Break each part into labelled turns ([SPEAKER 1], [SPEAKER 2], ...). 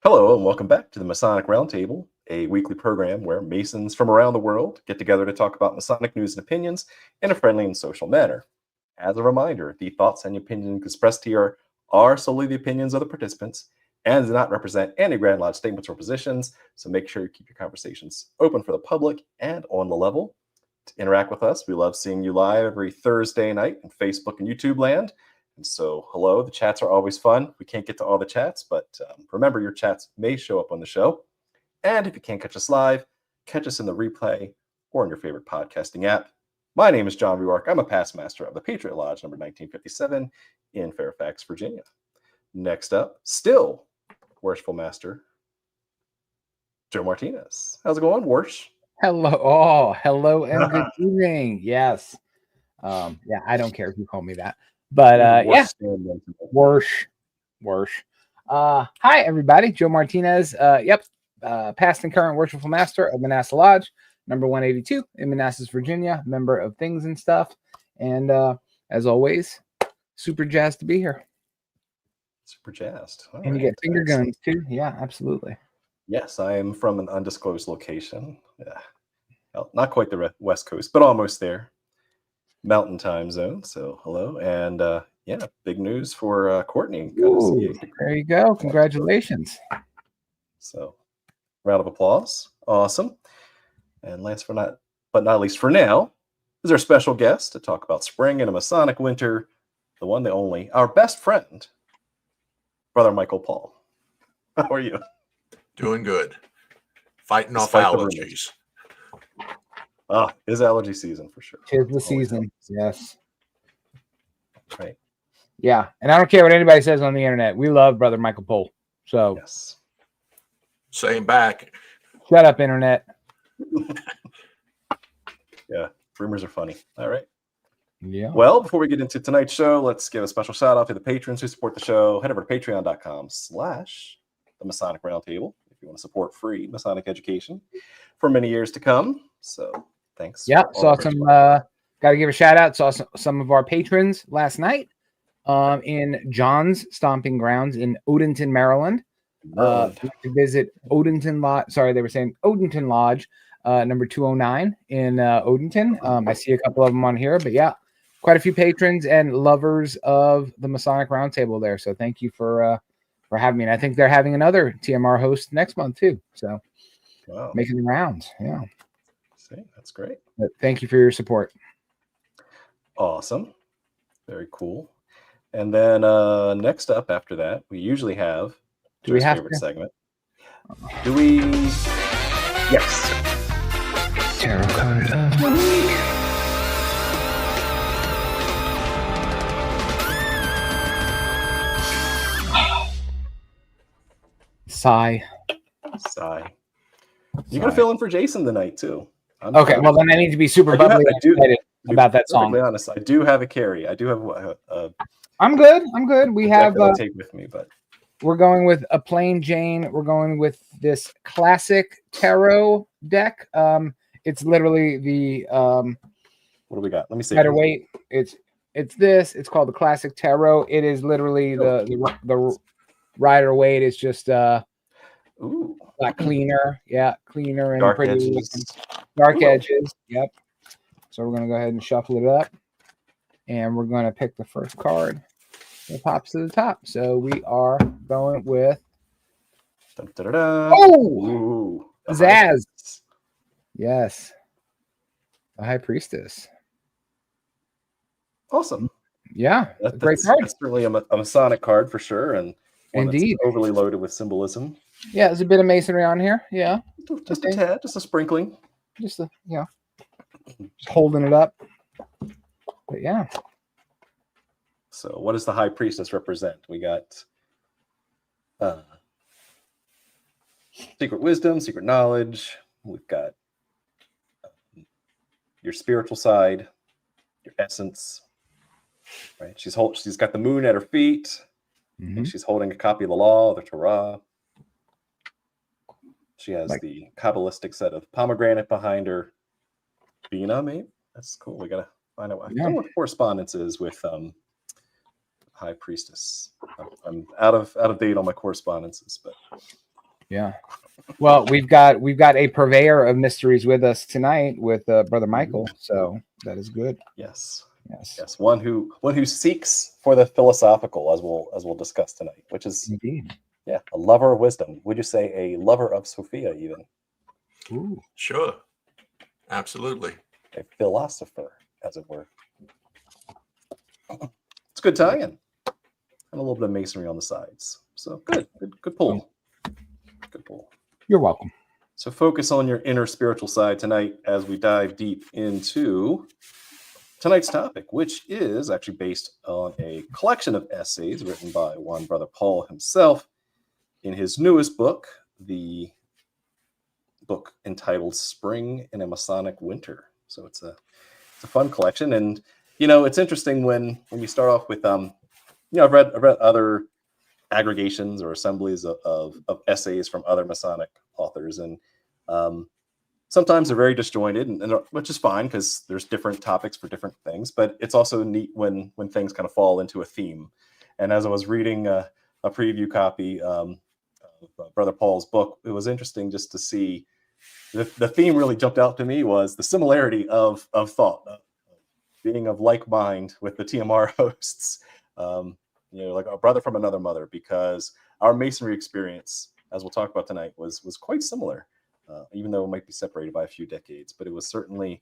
[SPEAKER 1] Hello, and welcome back to the Masonic Roundtable, a weekly program where Masons from around the world get together to talk about Masonic news and opinions in a friendly and social manner. As a reminder, the thoughts and opinions expressed here are solely the opinions of the participants and do not represent any Grand Lodge statements or positions, so make sure you keep your conversations open for the public and on the level. To interact with us, we love seeing you live every Thursday night in Facebook and YouTube land. And so, hello, the chats are always fun. We can't get to all the chats, but remember, your chats may show up on the show. And if you can't catch us live, catch us in the replay or in your favorite podcasting app. My name is John Rewark. I'm a past master of the Patriot Lodge, number 1957 in Fairfax, Virginia. Next up, still Worshipful Master Joe Martinez. How's it going, Worsh?
[SPEAKER 2] Hello and good evening. Yes. I don't care if you call me that. But Worsh. Hi everybody, Joe Martinez. Past and current Worshipful Master of Manassas Lodge, number 182 in Manassas, Virginia, member of Things and Stuff. And as always, super jazzed to be here.
[SPEAKER 1] Super jazzed.
[SPEAKER 2] All and right. You get finger guns too. Yeah, absolutely.
[SPEAKER 1] Yes, I am from an undisclosed location. Yeah. Well, not quite the West Coast, but almost there. Mountain time zone. So hello. And big news for Courtney.
[SPEAKER 2] Ooh, there you go. Congratulations.
[SPEAKER 1] So round of applause. Awesome. And last but not least for now, is our special guest to talk about spring and a Masonic winter, the one, the only, our best friend, Brother Michael Paul. How are you?
[SPEAKER 3] Doing good. Fighting off allergies.
[SPEAKER 1] It's allergy season for sure.
[SPEAKER 2] Tis the season. Yes.
[SPEAKER 1] Right.
[SPEAKER 2] Yeah. And I don't care what anybody says on the internet. We love Brother Michael Pohl. So
[SPEAKER 1] yes.
[SPEAKER 3] Same back.
[SPEAKER 2] Shut up, internet.
[SPEAKER 1] Yeah. Rumors are funny. All right.
[SPEAKER 2] Yeah.
[SPEAKER 1] Well, before we get into tonight's show, let's give a special shout out to the patrons who support the show. Head over to patreon.com/the Masonic Roundtable if you want to support free Masonic education for many years to come. So thanks.
[SPEAKER 2] Yeah, saw some. Got to give a shout out. Saw some of our patrons last night in John's stomping grounds in Odenton, Maryland. To visit Odenton Lodge. Sorry, they were saying Odenton Lodge, number 209 in Odenton. I see a couple of them on here, but yeah, quite a few patrons and lovers of the Masonic Roundtable there. So thank you for having me. And I think they're having another TMR host next month too. So making the rounds. Yeah.
[SPEAKER 1] That's great.
[SPEAKER 2] But thank you for your support.
[SPEAKER 1] Awesome. Very cool. And then next up after that, we usually have Joe's favorite segment. Do we? Yes.
[SPEAKER 4] Tarot card of the week.
[SPEAKER 2] Sigh.
[SPEAKER 1] You're going to fill in for Jason tonight too.
[SPEAKER 2] Okay, well then I need to be super bubbly excited about that song.
[SPEAKER 1] To be honest, I do have a carry. I do have
[SPEAKER 2] I'm good. We have
[SPEAKER 1] take with me, but
[SPEAKER 2] we're going with a plain Jane. We're going with this classic tarot deck. It's literally the
[SPEAKER 1] what do we got? Let me see.
[SPEAKER 2] Better weight. It's this. It's called the classic tarot. It is literally the Rider Waite is just a lot cleaner. Yeah, cleaner and
[SPEAKER 1] dark
[SPEAKER 2] pretty.
[SPEAKER 1] Edges.
[SPEAKER 2] Dark edges. Yep. So we're gonna go ahead and shuffle it up, and we're gonna pick the first card that pops to the top. So we are going with Zaz. Yes, the High Priestess.
[SPEAKER 1] Awesome.
[SPEAKER 2] Yeah, great card.
[SPEAKER 1] That's certainly a Masonic card for sure, and
[SPEAKER 2] indeed
[SPEAKER 1] overly loaded with symbolism.
[SPEAKER 2] Yeah, there's a bit of masonry on here. Yeah,
[SPEAKER 1] just a tad, just a sprinkling.
[SPEAKER 2] Just holding it up. But yeah.
[SPEAKER 1] So what does the High Priestess represent? We got secret wisdom, secret knowledge. We've got your spiritual side, your essence. Right? She's got the moon at her feet. Mm-hmm. She's holding a copy of the law, the Torah. She has the Kabbalistic set of pomegranate behind her. Bina, maybe? That's cool. We gotta find out what the correspondence is with High Priestess. I'm out of date on my correspondences, but
[SPEAKER 2] Yeah. Well, we've got a purveyor of mysteries with us tonight with Brother Michael. So that is good.
[SPEAKER 1] Yes.
[SPEAKER 2] Yes.
[SPEAKER 1] Yes. One who seeks for the philosophical, as we'll discuss tonight, which is
[SPEAKER 2] Indeed.
[SPEAKER 1] a lover of wisdom. Would you say a lover of Sophia, even?
[SPEAKER 2] Ooh.
[SPEAKER 3] Sure. Absolutely.
[SPEAKER 1] A philosopher, as it were. It's a good tie-in. And a little bit of masonry on the sides. So good pull. Good pull.
[SPEAKER 2] You're welcome.
[SPEAKER 1] So focus on your inner spiritual side tonight as we dive deep into tonight's topic, which is actually based on a collection of essays written by one Brother Paul himself in his newest book, the book entitled Spring in a Masonic Winter. So it's a fun collection. And, it's interesting when you start off with, I've read other aggregations or assemblies of essays from other Masonic authors. And sometimes they're very disjointed, and which is fine because there's different topics for different things. But it's also neat when things kind of fall into a theme. And as I was reading a preview copy of Brother Paul's book, it was interesting just to see the theme really jumped out to me was the similarity of thought, being of like mind with the TMR hosts. Like a brother from another mother, because our masonry experience, as we'll talk about tonight, was quite similar. Even though it might be separated by a few decades, but it was certainly,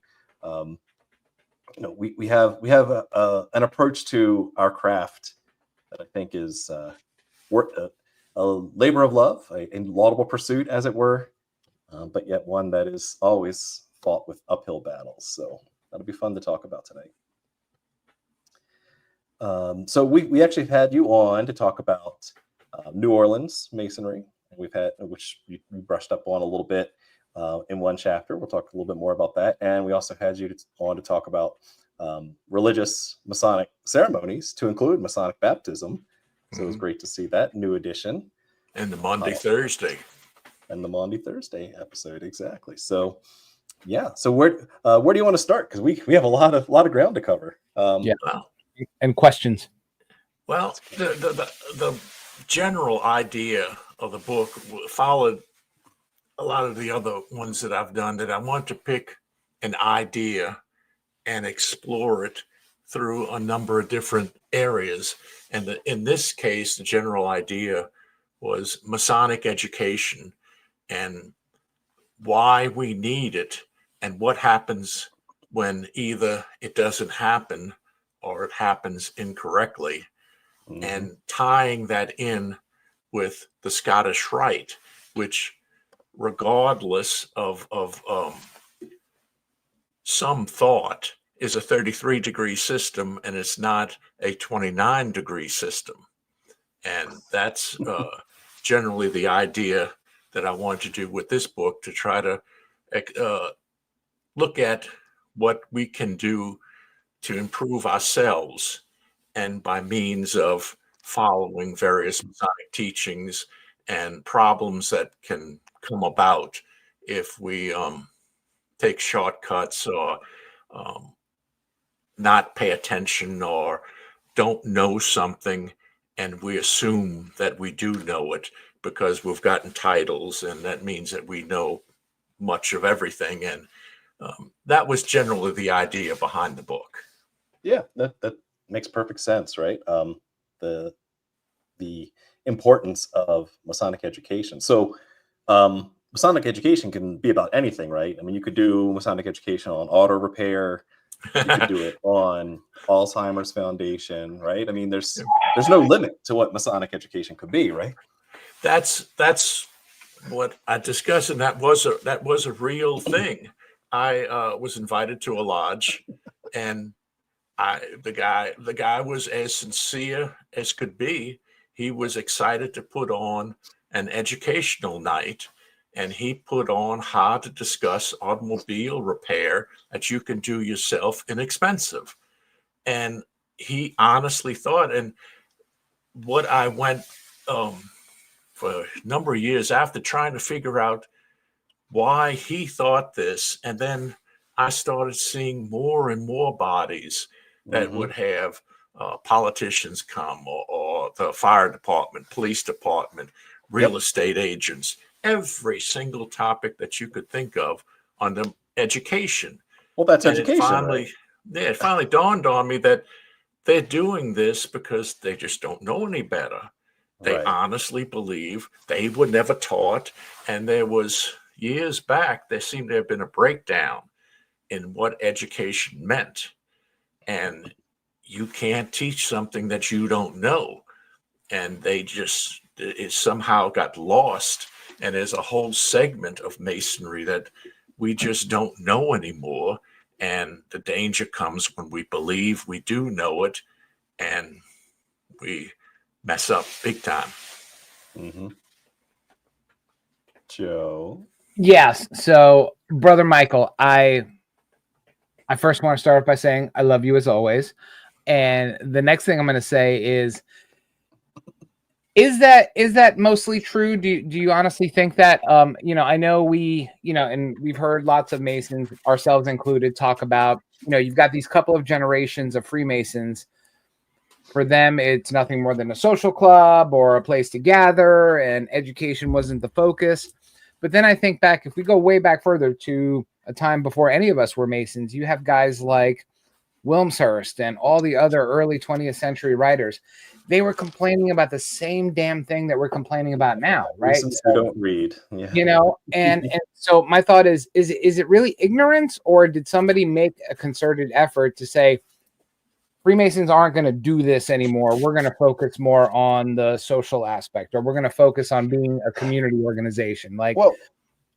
[SPEAKER 1] we have an approach to our craft that I think is a labor of love, a laudable pursuit, as it were, but yet one that is always fought with uphill battles. So that'll be fun to talk about tonight. So we actually had you on to talk about New Orleans Masonry. We've had, which we brushed up on a little bit in one chapter. We'll talk a little bit more about that. And we also had you on to talk about religious Masonic ceremonies, to include Masonic baptism. So it was great to see that new addition.
[SPEAKER 3] And the Monday, Thursday.
[SPEAKER 1] And the Monday, Thursday episode, exactly. So, yeah. So where do you want to start? Because we have a lot of ground to cover.
[SPEAKER 2] And questions.
[SPEAKER 3] Well, the general idea of the book followed a lot of the other ones that I've done, that I want to pick an idea and explore it through a number of different areas. And in this case, the general idea was Masonic education and why we need it and what happens when either it doesn't happen or it happens incorrectly. Mm-hmm. And tying that in with the Scottish Rite, which, regardless of some thought, is a 33-degree system, and it's not a 29-degree system. And that's generally the idea that I want to do with this book, to try to look at what we can do to improve ourselves, and by means of following various Masonic teachings and problems that can come about if we take shortcuts or not pay attention or don't know something, and we assume that we do know it because we've gotten titles, and that means that we know much of everything. And that was generally the idea behind the book.
[SPEAKER 1] Yeah, that makes perfect sense, right? The importance of Masonic education. So Masonic education can be about anything, right? I mean, you could do Masonic education on auto repair. You could do it on Alzheimer's Foundation, right? I mean, there's no limit to what Masonic education could be, right?
[SPEAKER 3] That's what I discussed, and that was a real thing. I was invited to a lodge, and the guy was as sincere as could be. He was excited to put on an educational night, and he put on how to discuss automobile repair that you can do yourself inexpensive. And he honestly thought, and what I went for a number of years after trying to figure out why he thought this, and then I started seeing more and more bodies that would have politicians come, or the fire department, police department, real estate agents, every single topic that you could think of on the education.
[SPEAKER 1] Well, that's
[SPEAKER 3] And
[SPEAKER 1] education, right?
[SPEAKER 3] it finally dawned on me that they're doing this because they just don't know any better. They
[SPEAKER 1] Right.
[SPEAKER 3] honestly believe they were never taught. And there was years back, there seemed to have been a breakdown in what education meant. And you can't teach something that you don't know. And it somehow got lost. And there's a whole segment of Masonry that we just don't know anymore. And the danger comes when we believe we do know it and we mess up big time.
[SPEAKER 1] Mm-hmm. Joe.
[SPEAKER 2] Yes. So, Brother Michael, I first want to start off by saying I love you as always. And the next thing I'm going to say is that mostly true? Do you honestly think that? I know and we've heard lots of Masons, ourselves included, talk about, you've got these couple of generations of Freemasons. For them, it's nothing more than a social club or a place to gather, and education wasn't the focus. But then I think back, if we go way back further to a time before any of us were Masons, you have guys like Wilmshurst and all the other early 20th century writers. They were complaining about the same damn thing that we're complaining about now, right?
[SPEAKER 1] Reasons who don't read. Yeah.
[SPEAKER 2] And so my thought is it really ignorance, or did somebody make a concerted effort to say, Freemasons aren't going to do this anymore. We're going to focus more on the social aspect, or we're going to focus on being a community organization. Like,
[SPEAKER 1] Well,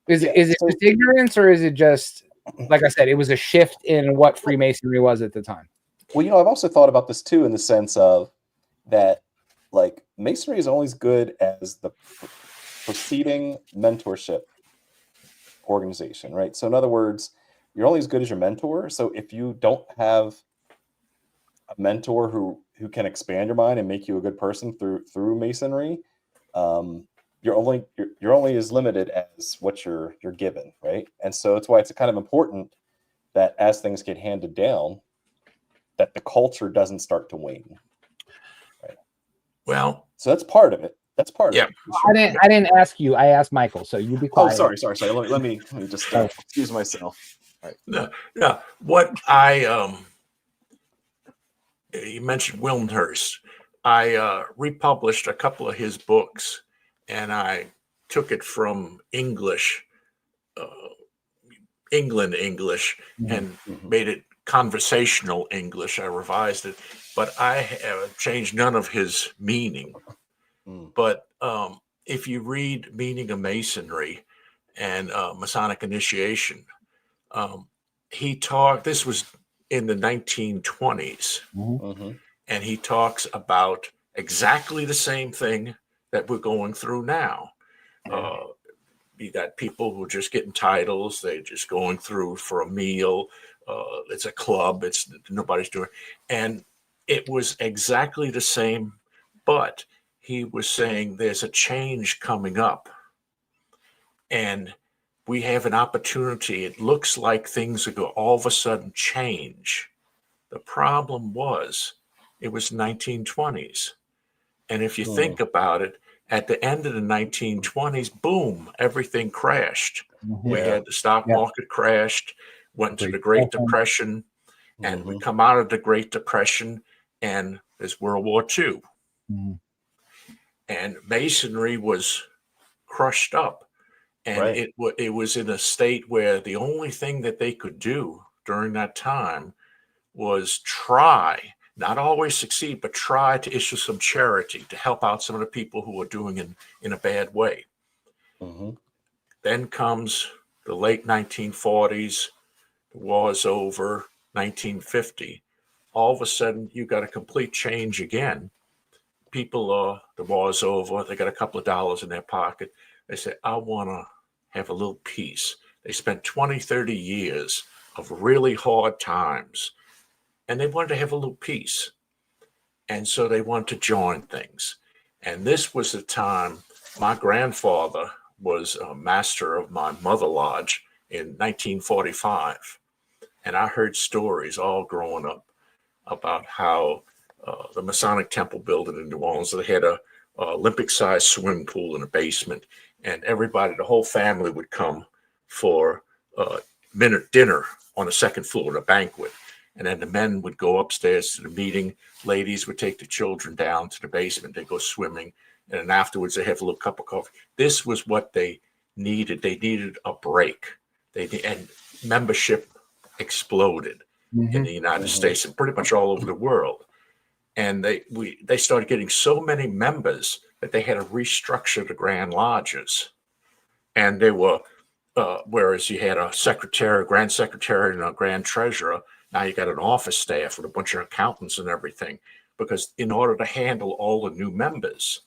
[SPEAKER 2] is it just ignorance, or is it just, like I said, it was a shift in what Freemasonry was at the time?
[SPEAKER 1] Well, I've also thought about this too, in the sense of that, like, Masonry is only as good as the preceding mentorship organization, right? So in other words, you're only as good as your mentor. So if you don't have a mentor who can expand your mind and make you a good person through Masonry, you're only as limited as what you're given, right? And so it's why it's kind of important that as things get handed down, that the culture doesn't start to wane. Right.
[SPEAKER 3] Well,
[SPEAKER 1] so that's part of it. That's part of it.
[SPEAKER 2] Sure. I didn't ask you. I asked Michael. So you be quiet.
[SPEAKER 1] Oh, sorry. Let me just excuse myself. All right.
[SPEAKER 3] No. What I you mentioned Wilmshurst. I republished a couple of his books, and I took it from English, England English, and made it conversational English. I revised it, but I have changed none of his meaning. But if you read Meaning of Masonry and Masonic Initiation, this was in the 1920s, and he talks about exactly the same thing that we're going through now. You got people who are just getting titles, they're just going through for a meal, it's a club, nobody's doing, and it was exactly the same, but he was saying there's a change coming up, and we have an opportunity. It looks like things are going to all of a sudden change. The problem was it was 1920s. And if you think about it, at the end of the 1920s, boom, everything crashed. We had the stock market crashed, went to the Great Depression, and we come out of the Great Depression, and there's World War II. And Masonry was crushed up. And it was in a state where the only thing that they could do during that time was try, not always succeed, but try to issue some charity to help out some of the people who were doing it in a bad way. Then comes the late 1940s, the war is over, 1950. All of a sudden, you got a complete change again. People, the war is over, they got a couple of dollars in their pocket. They say, I want to have a little peace. They spent 20, 30 years of really hard times, and they wanted to have a little peace. And so they wanted to join things. And this was the time my grandfather was a master of my mother lodge in 1945. And I heard stories all growing up about how the Masonic Temple building in New Orleans, they had a Olympic-sized swimming pool in a basement, and everybody, the whole family, would come for dinner on the second floor, a banquet. And then the men would go upstairs to the meeting. Ladies would take the children down to the basement. They go swimming. And then afterwards, they have a little cup of coffee. This was what they needed. They needed a break. And membership exploded in the United States and pretty much all over the world. And they started getting so many members that they had to restructure the Grand Lodges. And they were, whereas you had a secretary, a grand secretary, and a grand treasurer, now you got an office staff with a bunch of accountants and everything, because in order to handle all the new members.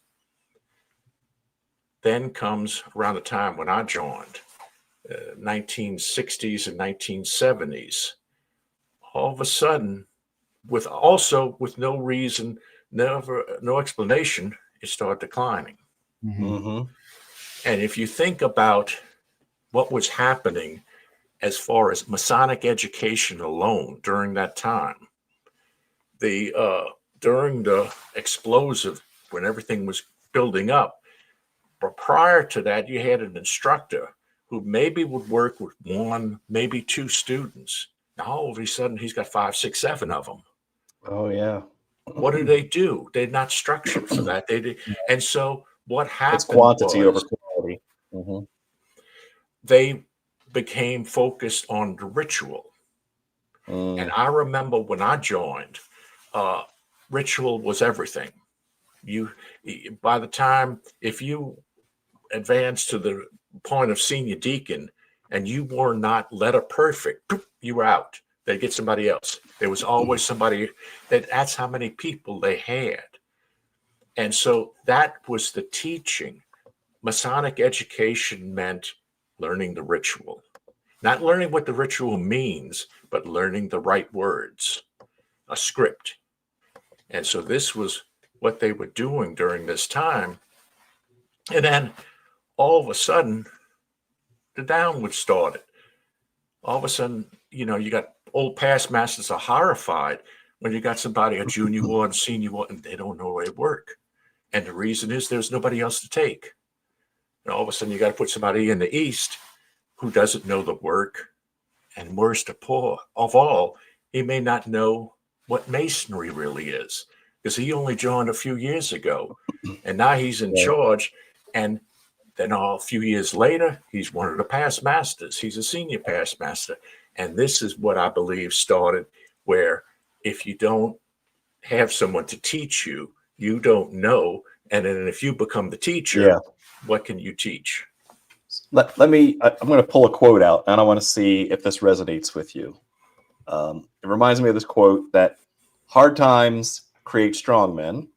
[SPEAKER 3] Then comes around the time when I joined, 1960s and 1970s. All of a sudden, with no reason, no explanation, it started declining. And if you think about what was happening as far as Masonic education alone during that time, during the explosive, when everything was building up, but prior to that, you had an instructor who maybe would work with one, maybe two students. Now, all of a sudden, he's got 5, 6, 7 of them.
[SPEAKER 1] Oh, yeah.
[SPEAKER 3] What do? They're not structured for that. And so what happened?
[SPEAKER 1] It's quantity over quality.
[SPEAKER 3] They became focused on the ritual. And I remember when I joined, ritual was everything. By the time, if you advanced to the point of senior deacon and you were not letter perfect, you were out. They'd get somebody else. There was always somebody that's how many people they had. And so that was the teaching. Masonic education meant learning the ritual, not learning what the ritual means, but learning the right words, a script. And so this was what they were doing during this time. And then all of a sudden, the downward started. All of a sudden, you got old past masters are horrified when you got somebody, a junior ward, senior ward, and they don't know where to work. And the reason is there's nobody else to take. And all of a sudden, you got to put somebody in the East who doesn't know the work. And worst of all, he may not know what Masonry really is, because he only joined a few years ago. And now he's in charge. And then a few years later, he's one of the past masters. He's a senior past master. And this is what I believe started, where if you don't have someone to teach you, you don't know. And then if you become the teacher, what can you teach?
[SPEAKER 1] I'm going to pull a quote out, and I want to see if this resonates with you. It reminds me of this quote that hard times create strong men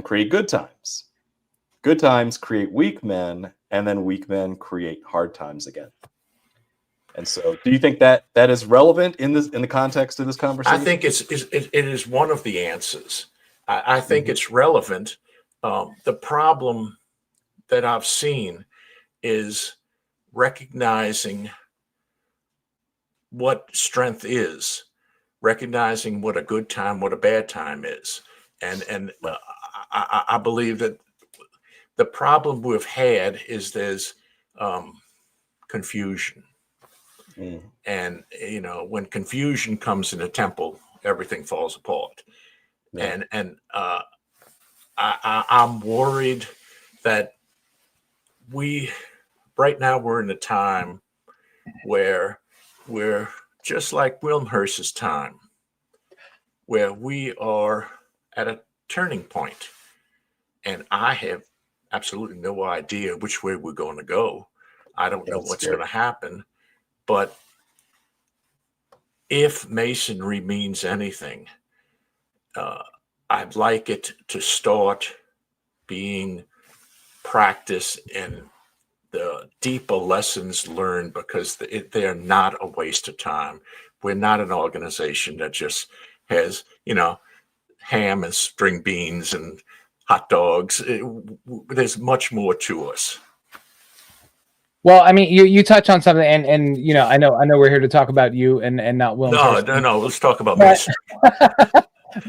[SPEAKER 1] create good times. Good times create weak men, and then weak men create hard times again. And so, do you think that is relevant in the context of this conversation?
[SPEAKER 3] I think it is one of the answers. I think it's relevant. The problem that I've seen is recognizing what strength is, recognizing what a good time, what a bad time is, and I believe that the problem we've had is there's confusion. And, when confusion comes in a temple, everything falls apart. And I'm worried that right now we're in a time where we're just like Wilmshurst's time, where we are at a turning point. And I have absolutely no idea which way we're going to go. I don't know what's going to happen. But if Masonry means anything, I'd like it to start being practiced in the deeper lessons learned, because they are not a waste of time. We're not an organization that just has, ham and string beans and hot dogs. There's much more to us.
[SPEAKER 2] Well, I mean, you touch on something, and I know we're here to talk about you and not Will.
[SPEAKER 3] No. Let's talk about Masonry.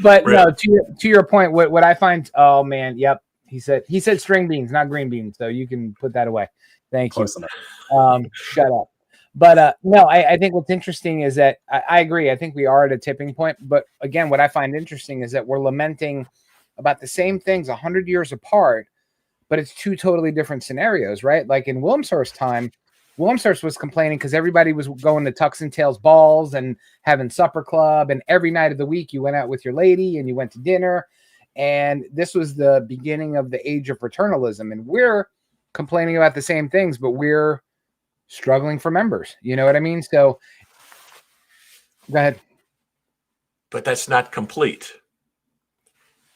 [SPEAKER 2] But
[SPEAKER 3] really?
[SPEAKER 2] No, to your point, what I find, oh man, yep, He said string beans, not green beans. So you can put that away. Thank you.
[SPEAKER 1] Close enough.
[SPEAKER 2] Shut up. But no, I think what's interesting is that I agree. I think we are at a tipping point. But again, what I find interesting is that we're lamenting about the same things 100 years apart, but it's two totally different scenarios, right? Like in Wilmshurst's time, Wilmshurst was complaining because everybody was going to Tux and Tails balls and having supper club, and every night of the week you went out with your lady and you went to dinner. And this was the beginning of the age of fraternalism. And we're complaining about the same things, but we're struggling for members. You know what I mean? So go ahead.
[SPEAKER 3] But that's not complete.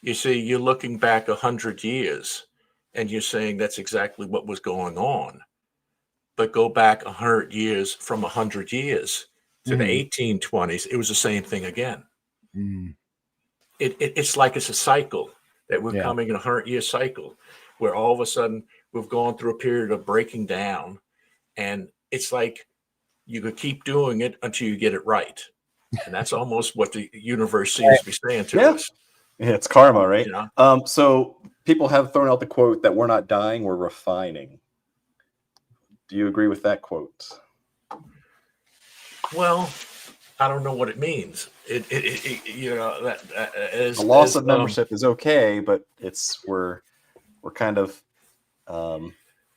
[SPEAKER 3] You see, you're looking back 100 years and you're saying that's exactly what was going on. But go back 100 years from 100 years to the 1820s, it was the same thing again. It's like it's a cycle that we're coming in a 100-year cycle where all of a sudden we've gone through a period of breaking down, and it's like you could keep doing it until you get it right. And that's almost what the universe seems to be saying to us.
[SPEAKER 1] Yeah, it's karma, right?
[SPEAKER 3] You know?
[SPEAKER 1] So people have thrown out the quote that we're not dying, we're refining. Do you agree with that quote?
[SPEAKER 3] Well, I don't know what it means. You know, that
[SPEAKER 1] the loss of membership is okay, but we're kind of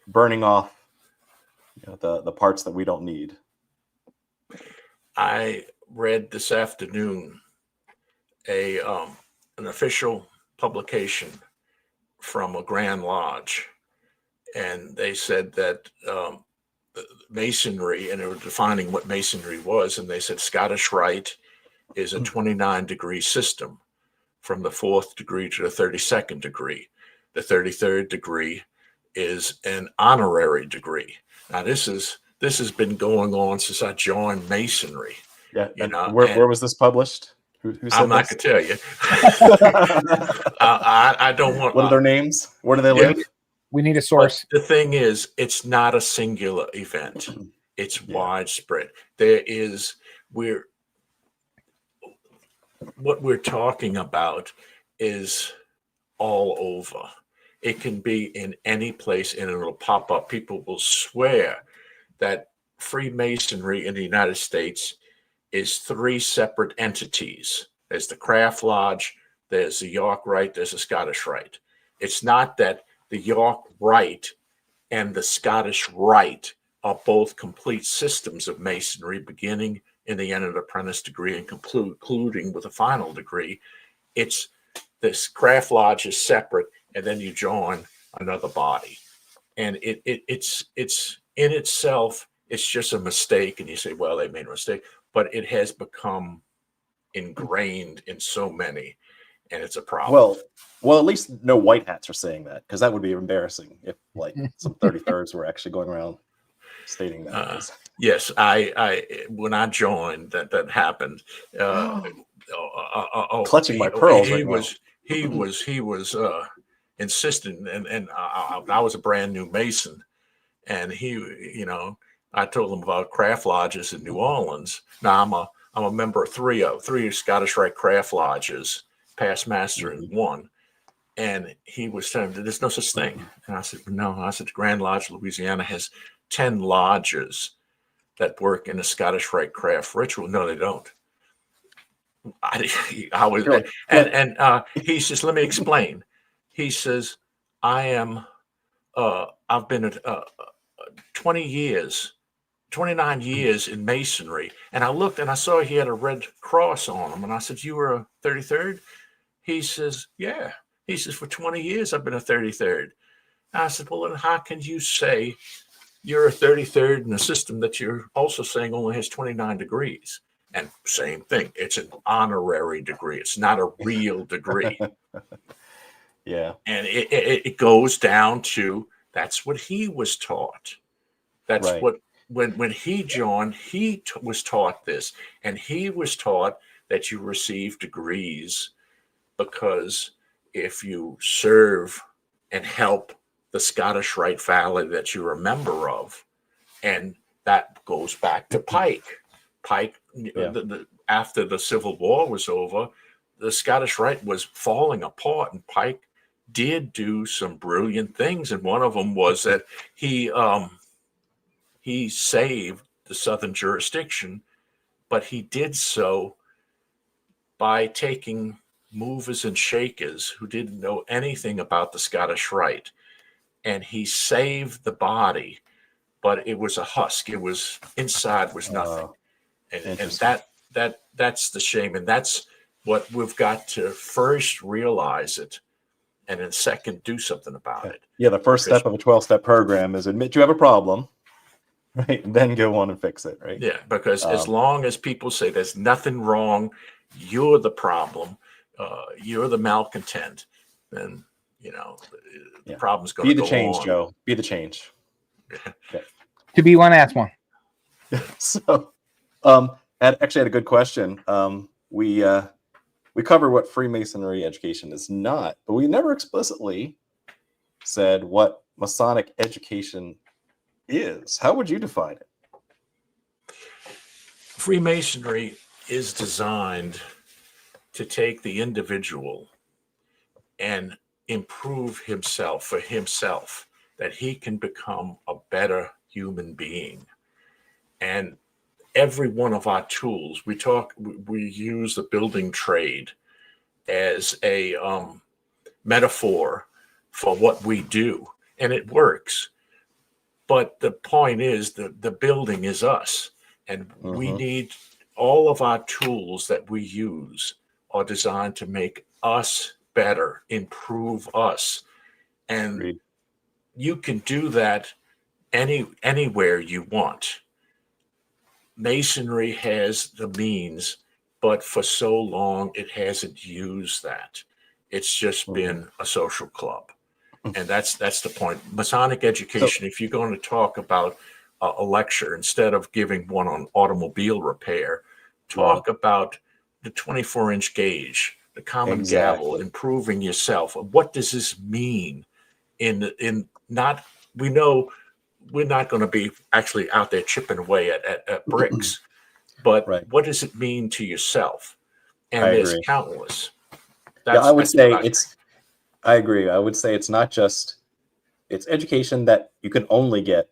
[SPEAKER 1] burning off, you know, the parts that we don't need.
[SPEAKER 3] I read this afternoon an official publication from a Grand Lodge, and they said that Masonry, and they were defining what Masonry was, and they said Scottish Rite is a 29-degree system from the 4th degree to the 32nd degree. The 33rd degree is an honorary degree. Now, this has been going on since I joined Masonry.
[SPEAKER 1] Yeah,
[SPEAKER 3] you know,
[SPEAKER 1] where was this published? Who said
[SPEAKER 3] I'm not
[SPEAKER 1] this?
[SPEAKER 3] going to tell you. I don't want.
[SPEAKER 1] What are their names? Where do they live?
[SPEAKER 2] We need a source.
[SPEAKER 3] But the thing is, it's not a singular event. It's widespread. What we're talking about is all over. It can be in any place and it'll pop up. People will swear that Freemasonry in the United States is 3 separate entities. There's the Craft Lodge, there's the York Rite, there's the Scottish Rite. It's not that the York Rite and the Scottish Rite are both complete systems of Masonry, beginning in the end of the apprentice degree and concluding with a final degree. It's this Craft Lodge is separate, and then you join another body. And it's in itself, it's just a mistake. And you say, well, they made a mistake, but it has become ingrained in so many, and it's a problem.
[SPEAKER 1] Well, at least no white hats are saying that, because that would be embarrassing if like some 33rds were actually going around stating that.
[SPEAKER 3] Yes, I when I joined, that happened.
[SPEAKER 1] Clutching my pearls.
[SPEAKER 3] He was insistent, and I was a brand new Mason, and I told him about craft lodges in New Orleans. Now I'm a member of three Scottish Rite craft lodges, past master in one. And he was telling me there's no such thing. And I said, no. I said, the Grand Lodge, Louisiana, has 10 lodges that work in the Scottish Rite craft ritual. No, they don't. He says, let me explain. He says, I've been at 29 years in Masonry. And I looked and I saw he had a red cross on him. And I said, you were a 33rd? He says, yeah. He says, for 20 years, I've been a 33rd. I said, well, then how can you say you're a 33rd in a system that you're also saying only has 29 degrees? And same thing. It's an honorary degree. It's not a real degree.
[SPEAKER 1] Yeah.
[SPEAKER 3] And it goes down to, that's what he was taught. That's right. What, when he joined, he was taught this. And he was taught that you receive degrees because if you serve and help the Scottish Rite family that you're a member of, and that goes back to Pike. Pike, after the Civil War was over, the Scottish Rite was falling apart, and Pike did do some brilliant things, and one of them was that he saved the Southern jurisdiction, but he did so by taking movers and shakers who didn't know anything about the Scottish Rite, and he saved the body, but it was a husk. It was inside was nothing, and that's the shame, and that's what we've got to first realize it, and then second do something about it.
[SPEAKER 1] Yeah, the first step of a 12-step program is admit you have a problem, right? And then go on and fix it, right?
[SPEAKER 3] Yeah, because as long as people say there's nothing wrong, you're the problem, you're the malcontent, then the problem's going to go on.
[SPEAKER 1] Be the change, Joe. Be the change.
[SPEAKER 2] Okay. To be one, ask one.
[SPEAKER 1] So, actually had a good question. We cover what Freemasonry education is not, but we never explicitly said what Masonic education is. How would you define it?
[SPEAKER 3] Freemasonry is designed to take the individual and improve himself for himself, that he can become a better human being. And every one of our tools, we use the building trade as a metaphor for what we do, and it works. But the point is that the building is us, and we need all of our tools that we use are designed to make us better, improve us. And you can do that anywhere you want. Masonry has the means, but for so long it hasn't used that. It's just been a social club. And that's the point. Masonic education, if you're going to talk about a lecture, instead of giving one on automobile repair, talk about the 24-inch gauge, the common gavel, improving yourself. What does this mean? We know we're not going to be actually out there chipping away at bricks, but what does it mean to yourself? And there's countless.
[SPEAKER 1] I would say I agree. I would say it's not just, it's education that you can only get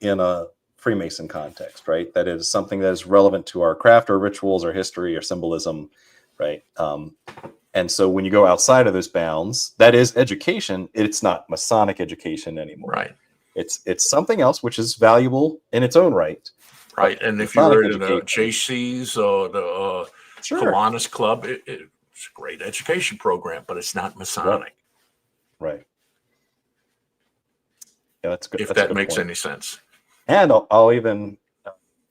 [SPEAKER 1] in a Freemason context, right? That is something that is relevant to our craft or rituals or history or symbolism, right? And so when you go outside of those bounds, that is education. It's not Masonic education anymore.
[SPEAKER 3] Right.
[SPEAKER 1] It's something else which is valuable in its own right.
[SPEAKER 3] Right. And if you're in the JCs or the Kiwanis Club, it's a great education program, but it's not Masonic.
[SPEAKER 1] Right. Yeah, that's good.
[SPEAKER 3] If that makes any sense.
[SPEAKER 1] And I'll even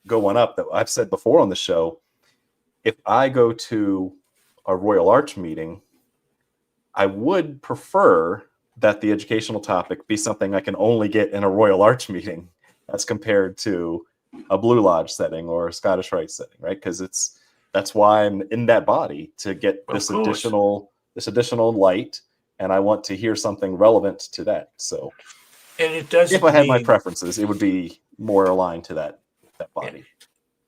[SPEAKER 1] go one up that I've said before on the show. If I go to a Royal Arch meeting, I would prefer that the educational topic be something I can only get in a Royal Arch meeting as compared to a Blue Lodge setting or a Scottish Rite setting, right? Because that's why I'm in that body, to get this additional light, and I want to hear something relevant to that. So,
[SPEAKER 3] and it doesn't.
[SPEAKER 1] If I had my preferences, it would be more aligned to that body.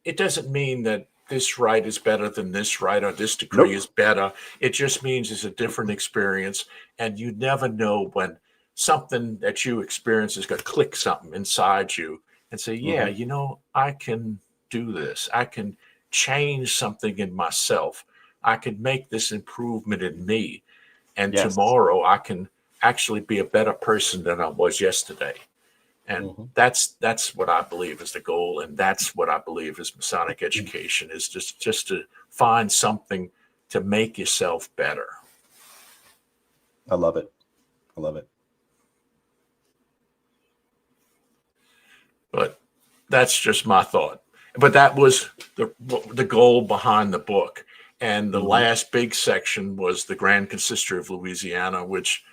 [SPEAKER 3] It doesn't mean that this rite is better than this rite, or this degree is better. It just means it's a different experience, and you never know when something that you experience is going to click something inside you and say, yeah, I can do this. I can change something in myself. I can make this improvement in me. And tomorrow I can actually be a better person than I was yesterday. And that's what I believe is the goal. And that's what I believe is Masonic education, is just to find something to make yourself better.
[SPEAKER 1] I love it. I love it.
[SPEAKER 3] But that's just my thought. But that was the goal behind the book. And the last big section was the Grand Consistry of Louisiana, which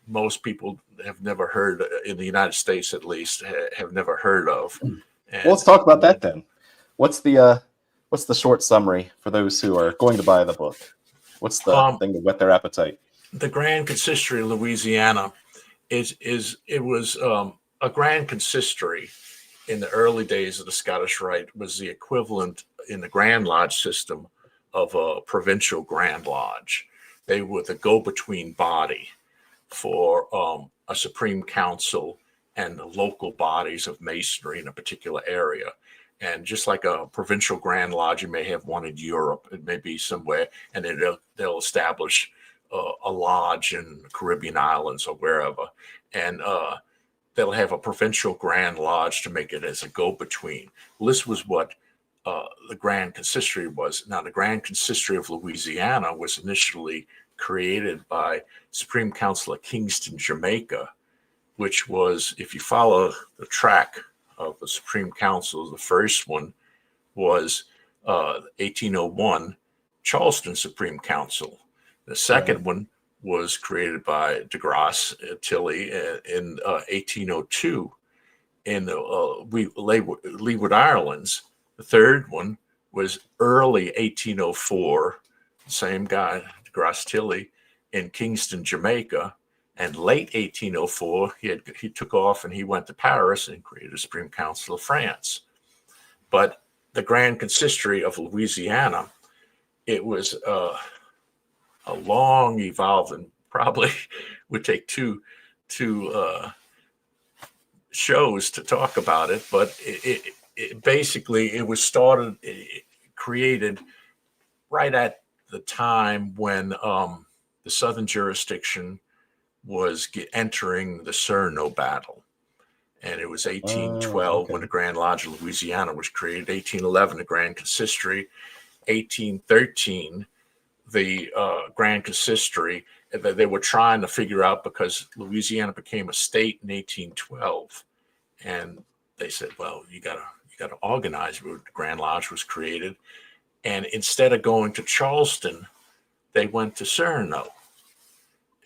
[SPEAKER 3] most people have never heard, in the United States at least, have never heard of. And,
[SPEAKER 1] well, let's talk about that then. What's the short summary for those who are going to buy the book? What's the thing to whet their appetite?
[SPEAKER 3] The Grand Consistory of Louisiana was a Grand Consistory in the early days of the Scottish Rite was the equivalent in the Grand Lodge system of a provincial Grand Lodge. They were the go-between body. for a Supreme Council and the local bodies of Masonry in a particular area. And just like a provincial Grand Lodge, you may have one in Europe, it may be somewhere, and then they'll establish a lodge in the Caribbean islands or wherever. And they'll have a provincial Grand Lodge to make it as a go-between. Well, this was what the Grand Consistry was. Now, the Grand Consistry of Louisiana was initially created by Supreme Council of Kingston, Jamaica, which was, if you follow the track of the Supreme Council, the first one was 1801 Charleston Supreme Council. The second one was created by de Grasse Tilly in 1802 in the Leeward Islands. The third one was early 1804, same guy, de Grasse Tilly, in Kingston, Jamaica. And late 1804, he took off and he went to Paris and created a Supreme Council of France. But the Grand Consistory of Louisiana, it was a long evolving, probably would take two shows to talk about it, but it basically it was created right at the time when the Southern jurisdiction was entering the Cerno battle. And it was 1812 when the Grand Lodge of Louisiana was created, 1811 the Grand Consistory, 1813 the Grand Consistory. They were trying to figure out, because Louisiana became a state in 1812, and they said, well, you got to organize. The Grand Lodge was created, and instead of going to Charleston, they went to Cerno.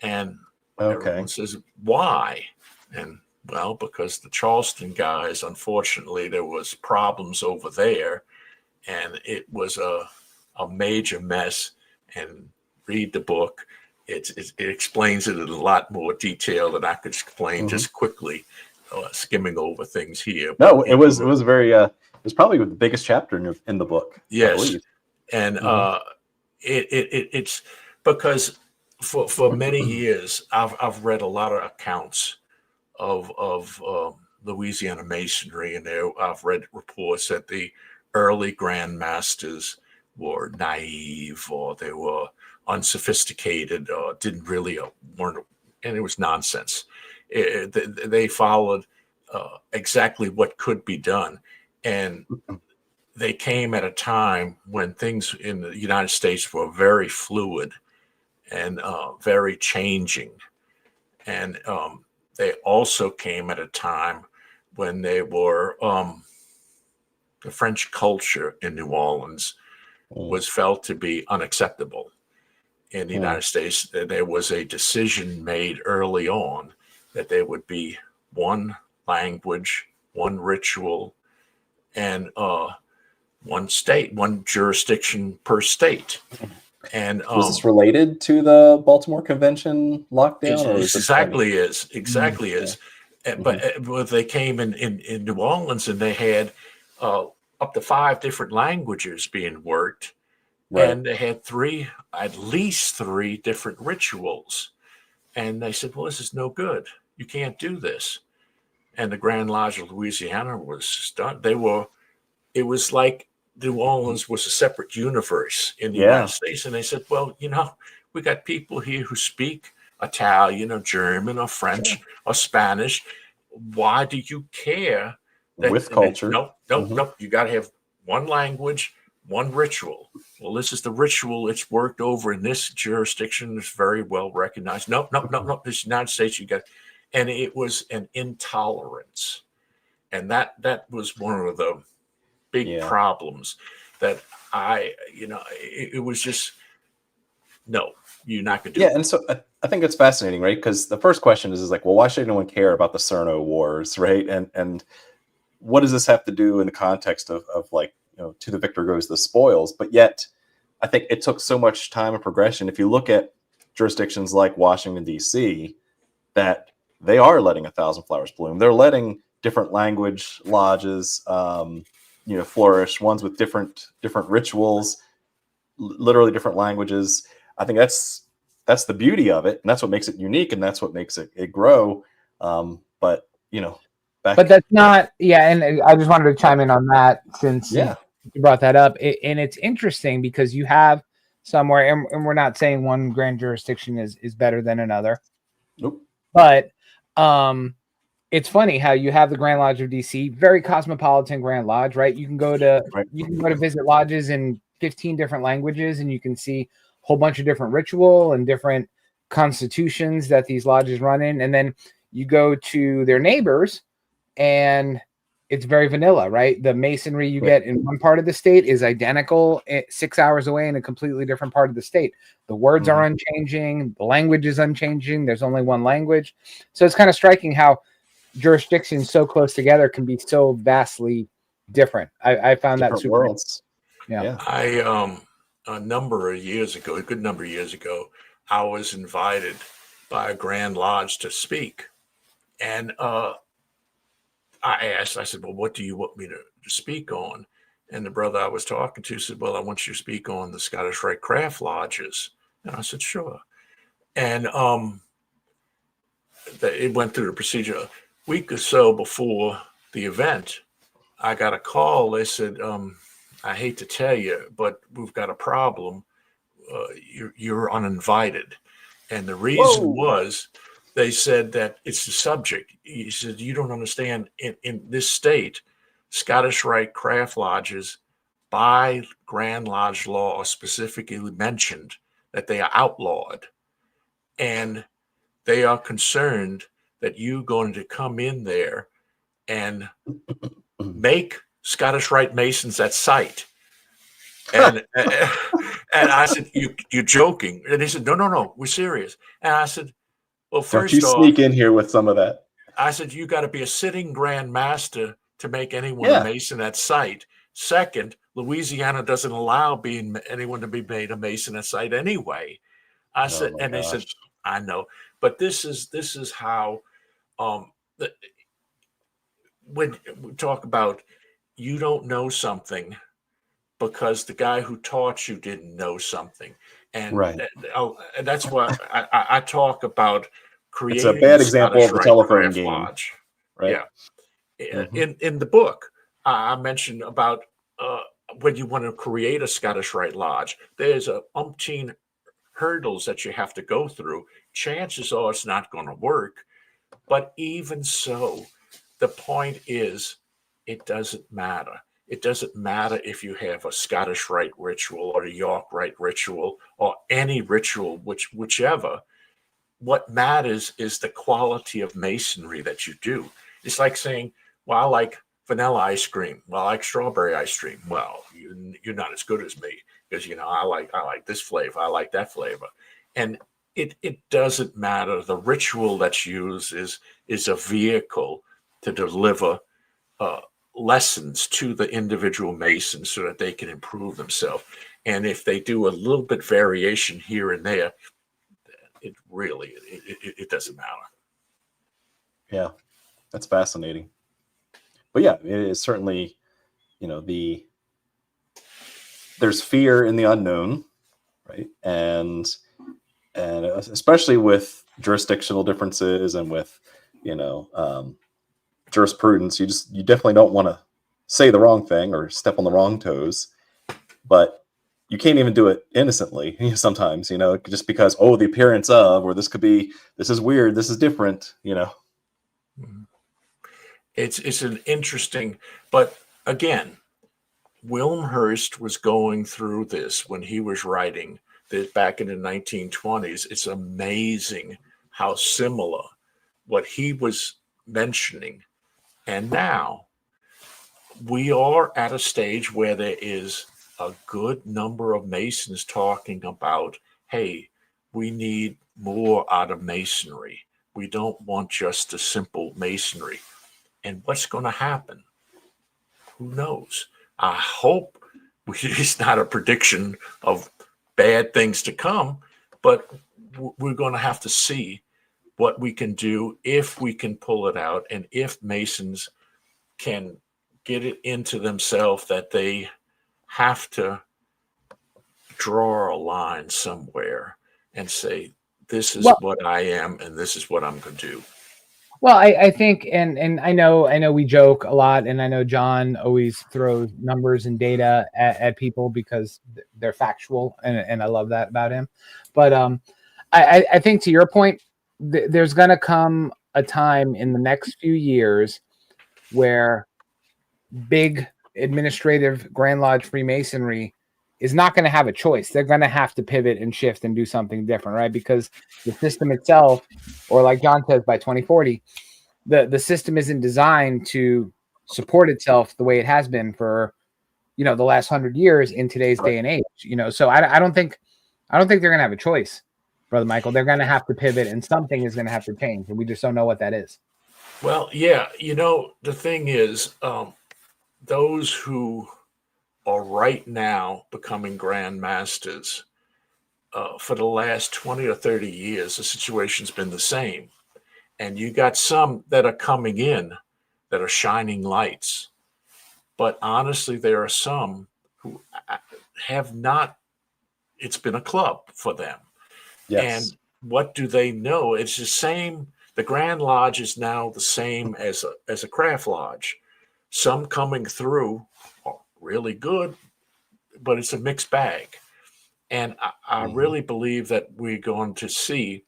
[SPEAKER 3] And everyone says, why? And well, because the Charleston guys, unfortunately, there was problems over there, and it was a major mess. And read the book. It explains it in a lot more detail than I could explain just quickly, skimming over things here.
[SPEAKER 1] No, it was very it was probably the biggest chapter in the book.
[SPEAKER 3] Yes, and it's because for many years I've read a lot of accounts of Louisiana Masonry, and I've read reports that the early Grand Masters were naive, or they were unsophisticated, or didn't really weren't, and it was nonsense. They followed exactly what could be done, and they came at a time when things in the United States were very fluid and very changing, and they also came at a time when they were the French culture in New Orleans was felt to be unacceptable in the United States. There was a decision made early on that there would be one language, one ritual, and one state, one jurisdiction per state. And
[SPEAKER 1] was this related to the Baltimore Convention lockdown?
[SPEAKER 3] It exactly is. But they came in New Orleans, and they had up to 5 different languages being worked, and they had at least three different rituals. And they said, well, this is no good. You can't do this. And the Grand Lodge of Louisiana was stunned. It was like New Orleans was a separate universe in the United States. And they said, well, we got people here who speak Italian or German or French or Spanish. Why do you care?
[SPEAKER 1] With culture.
[SPEAKER 3] Nope. You got to have one language, one ritual. Well, this is the ritual. It's worked over in this jurisdiction. It's very well recognized. Nope. This United States, and it was an intolerance. And that was one of the big problems that it was just, no, you're not going to do it.
[SPEAKER 1] And so I think it's fascinating, right? Because the first question is like, well, why should anyone care about the Cerno Wars, right? And what does this have to do in the context of like, to the victor goes the spoils? But yet, I think it took so much time and progression. If you look at jurisdictions like Washington, D.C., that they are letting 1,000 flowers bloom. They're letting different language lodges, flourish. Ones with different rituals, literally different languages. I think that's that's the beauty of it, and that's what makes it unique, and that's what makes it grow. But
[SPEAKER 2] but that's not, yeah. And I just wanted to chime in on that since
[SPEAKER 1] yeah,
[SPEAKER 2] you brought that up. And it's interesting because you have somewhere, and we're not saying one grand jurisdiction is better than another.
[SPEAKER 1] nope,
[SPEAKER 2] But it's funny how you have the Grand Lodge of DC, very cosmopolitan Grand Lodge, right? You can go to
[SPEAKER 1] right,
[SPEAKER 2] visit lodges in 15 different languages, and you can see a whole bunch of different ritual and different constitutions that these lodges run in. And then you go to their neighbors, and it's very vanilla, right? The masonry you get in one part of the state is identical 6 hours away in a completely different part of the state. The words are unchanging, the language is unchanging. There's only one language. So it's kind of striking how jurisdictions so close together can be so vastly different. I found
[SPEAKER 1] different
[SPEAKER 2] that super
[SPEAKER 1] worlds.
[SPEAKER 2] Yeah.
[SPEAKER 3] I a number of years ago, a good number of years ago, I was invited by a Grand Lodge to speak, and I said, "Well, what do you want me to speak on?" And the brother I was talking to said, "Well, I want you to speak on the Scottish Rite Craft Lodges." And I said, "Sure." And it went through the procedure. A week or so before the event, I got a call. They said, "I hate to tell you, but we've got a problem. You're uninvited." And the reason was, they said that it's the subject. He said, "You don't understand. In this state, Scottish Rite Craft Lodges, by Grand Lodge law, are specifically mentioned that they are outlawed. And they are concerned that you're going to come in there and make Scottish Rite Masons at sight." And I said, "You're joking?" And he said, no, we're serious." And I said, "Well,
[SPEAKER 1] Don't you
[SPEAKER 3] first off,"
[SPEAKER 1] sneak in here with some of that.
[SPEAKER 3] I said, "you got to be a sitting Grand Master to make anyone
[SPEAKER 1] Yeah.
[SPEAKER 3] a Mason at sight. Second, Louisiana doesn't allow anyone to be made a Mason at sight anyway." I said,
[SPEAKER 1] my
[SPEAKER 3] and they said,
[SPEAKER 1] gosh.
[SPEAKER 3] "I know, but this is how when we talk about you don't know something because the guy who taught you didn't know something." And
[SPEAKER 1] Right.
[SPEAKER 3] and that's why I talk about
[SPEAKER 1] It's a
[SPEAKER 3] creating
[SPEAKER 1] bad
[SPEAKER 3] the
[SPEAKER 1] example
[SPEAKER 3] Scottish
[SPEAKER 1] of the
[SPEAKER 3] Rite
[SPEAKER 1] telephone
[SPEAKER 3] Craft
[SPEAKER 1] game,
[SPEAKER 3] Lodge.
[SPEAKER 1] right?
[SPEAKER 3] Yeah. In the book, I mentioned about when you want to create a Scottish Rite Lodge, there's a umpteen hurdles that you have to go through. Chances are it's not going to work, but even so, the point is, it doesn't matter. It doesn't matter if you have a Scottish Rite ritual or a York Rite ritual or any ritual, whichever. What matters is the quality of masonry that you do. It's like saying, "Well, I like vanilla ice cream. Well, I like strawberry ice cream." Well, you're not as good as me because I like this flavor. I like that flavor, and it doesn't matter. The ritual that's used is a vehicle to deliver lessons to the individual masons so that they can improve themselves. And if they do a little bit variation here and there, it doesn't matter.
[SPEAKER 1] Yeah, that's fascinating. But yeah, it is certainly, there's fear in the unknown, right? And especially with jurisdictional differences and with, jurisprudence, you definitely don't want to say the wrong thing or step on the wrong toes. But you can't even do it innocently sometimes, just because, the appearance of, or this is weird, this is different,
[SPEAKER 3] It's an interesting, but again, Wilmhurst was going through this when he was writing this back in the 1920s. It's amazing how similar what he was mentioning. And now we are at a stage where there is a good number of Masons talking about, hey, we need more out of Masonry. We don't want just a simple Masonry. And what's going to happen? Who knows? I hope it's not a prediction of bad things to come, but we're going to have to see what we can do if we can pull it out, and if Masons can get it into themselves that they have to draw a line somewhere and say, this is
[SPEAKER 2] Well,
[SPEAKER 3] what I am, and this is what I'm going to do.
[SPEAKER 2] Well, I think, and I know we joke a lot, and I know John always throws numbers and data at people because they're factual, and I love that about him. But I think to your point, there's going to come a time in the next few years where big administrative Grand Lodge Freemasonry is not going to have a choice. They're going to have to pivot and shift and do something different, right? Because the system itself, or like John says, by 2040, the system isn't designed to support itself the way it has been for, the last 100 years in today's day and age. So I don't think they're going to have a choice, Brother Michael. They're going to have to pivot, and something is going to have to change, and we just don't know what that is.
[SPEAKER 3] Well, yeah, the thing is, those who are right now becoming Grand Masters, for the last 20 or 30 years, the situation's been the same. And you got some that are coming in that are shining lights. But honestly, there are some who have not, it's been a club for them.
[SPEAKER 1] Yes.
[SPEAKER 3] And what do they know? It's the same. The Grand Lodge is now the same as a craft lodge. Some coming through are really good, but it's a mixed bag. And I really believe that we're going to see,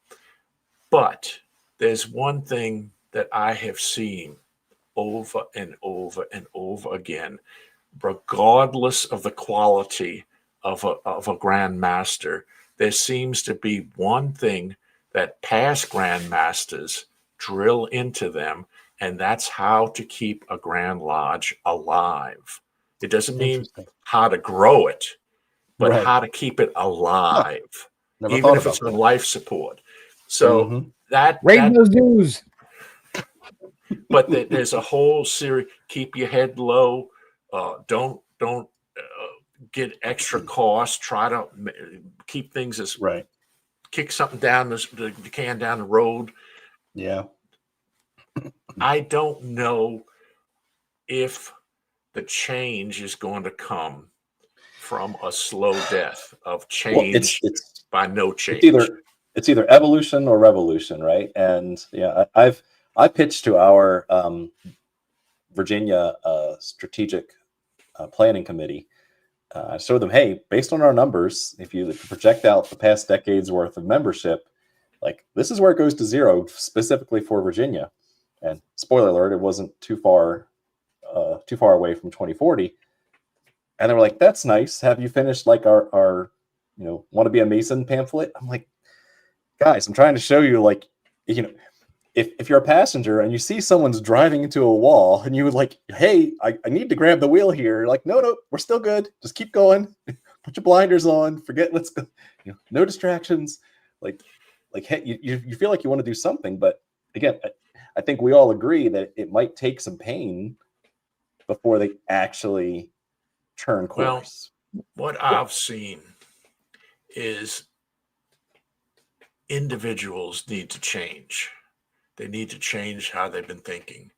[SPEAKER 3] but there's one thing that I have seen over and over and over again, regardless of the quality of a Grand Master, there seems to be one thing that past Grand Masters drill into them, and that's how to keep a Grand Lodge alive. It doesn't mean how to grow it, but how to keep it alive, even if it's on life support. So that
[SPEAKER 2] raise those dues.
[SPEAKER 3] But there's a whole series. Keep your head low. Don't get extra cost. Try to keep things as kick something down the can down the road.
[SPEAKER 1] Yeah.
[SPEAKER 3] I don't know if the change is going to come from a slow death of change by no change.
[SPEAKER 1] It's either evolution or revolution, right? And yeah, I pitched to our Virginia strategic planning committee. I showed them, hey, based on our numbers, if you project out the past decade's worth of membership, like this is where it goes to zero, specifically for Virginia. And spoiler alert, it wasn't too far away from 2040. And they were like, that's nice. Have you finished like our want to be a Mason pamphlet? I'm like, guys, I'm trying to show you, like, if you're a passenger and you see someone's driving into a wall and you would like, hey, I need to grab the wheel here. You're like, no, we're still good. Just keep going. Put your blinders on. Forget, let's go. No distractions. Like, hey, you feel like you want to do something, but again, I think we all agree that it might take some pain before they actually turn course.
[SPEAKER 3] Well, what I've seen is individuals need to change. They need to change how they've been thinking.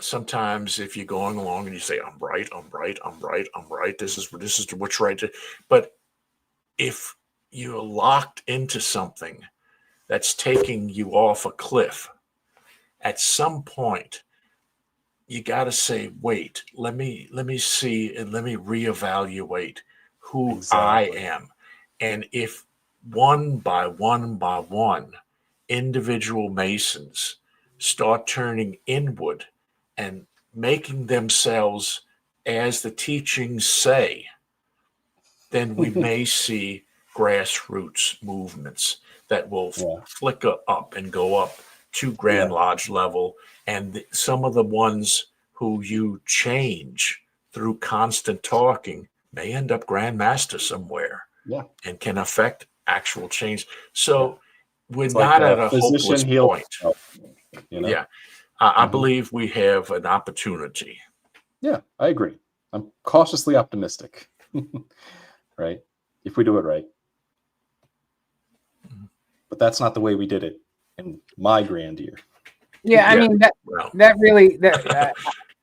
[SPEAKER 3] Sometimes if you're going along and you say, I'm right, this is what's right. But if you're locked into something that's taking you off a cliff, at some point, you got to say, wait, let me see and let me reevaluate who I am. And if one by one, individual Masons start turning inward and making themselves as the teachings say, then we may see grassroots movements that will flicker up and go up to Grand Lodge level. And some of the ones who you change through constant talking may end up Grand Master somewhere and can affect actual change. So we're not at a hopeless point. I believe we have an opportunity.
[SPEAKER 1] Yeah, I agree. I'm cautiously optimistic. Right? If we do it right. But that's not the way we did it in my grand year.
[SPEAKER 2] Yeah, I mean that really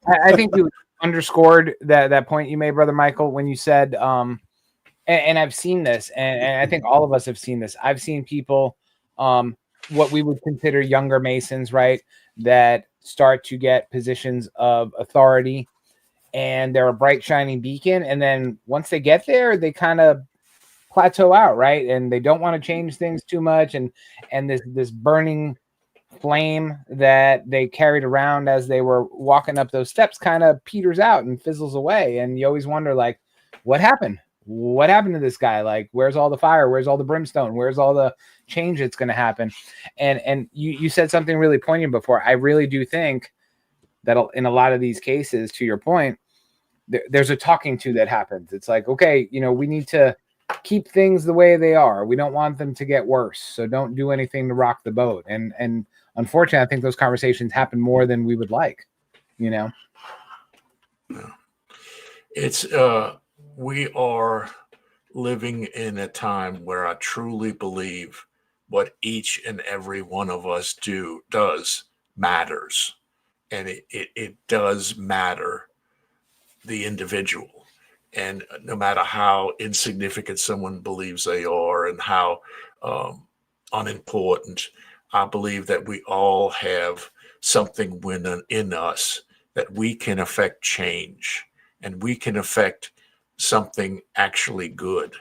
[SPEAKER 2] I think you underscored that point you made, Brother Michael, when you said and I've seen this, and I think all of us have seen this. I've seen people what we would consider younger Masons, right, that start to get positions of authority, and they're a bright shining beacon, and then once they get there, they kind of plateau out, right, and they don't want to change things too much, and this burning flame that they carried around as they were walking up those steps kind of peters out and fizzles away, and you always wonder, like, what happened to this guy? Like, where's all the fire, where's all the brimstone, where's all the change that's going to happen? And you said something really poignant before. I really do think that in a lot of these cases, to your point, there's a talking to that happens. It's like, okay, we need to keep things the way they are. We don't want them to get worse, so don't do anything to rock the boat. And unfortunately, I think those conversations happen more than we would like.
[SPEAKER 3] It's we are living in a time where I truly believe what each and every one of us does matters, and it does matter the individual. And no matter how insignificant someone believes they are and how unimportant, I believe that we all have something in us that we can affect change, and we can affect something actually good.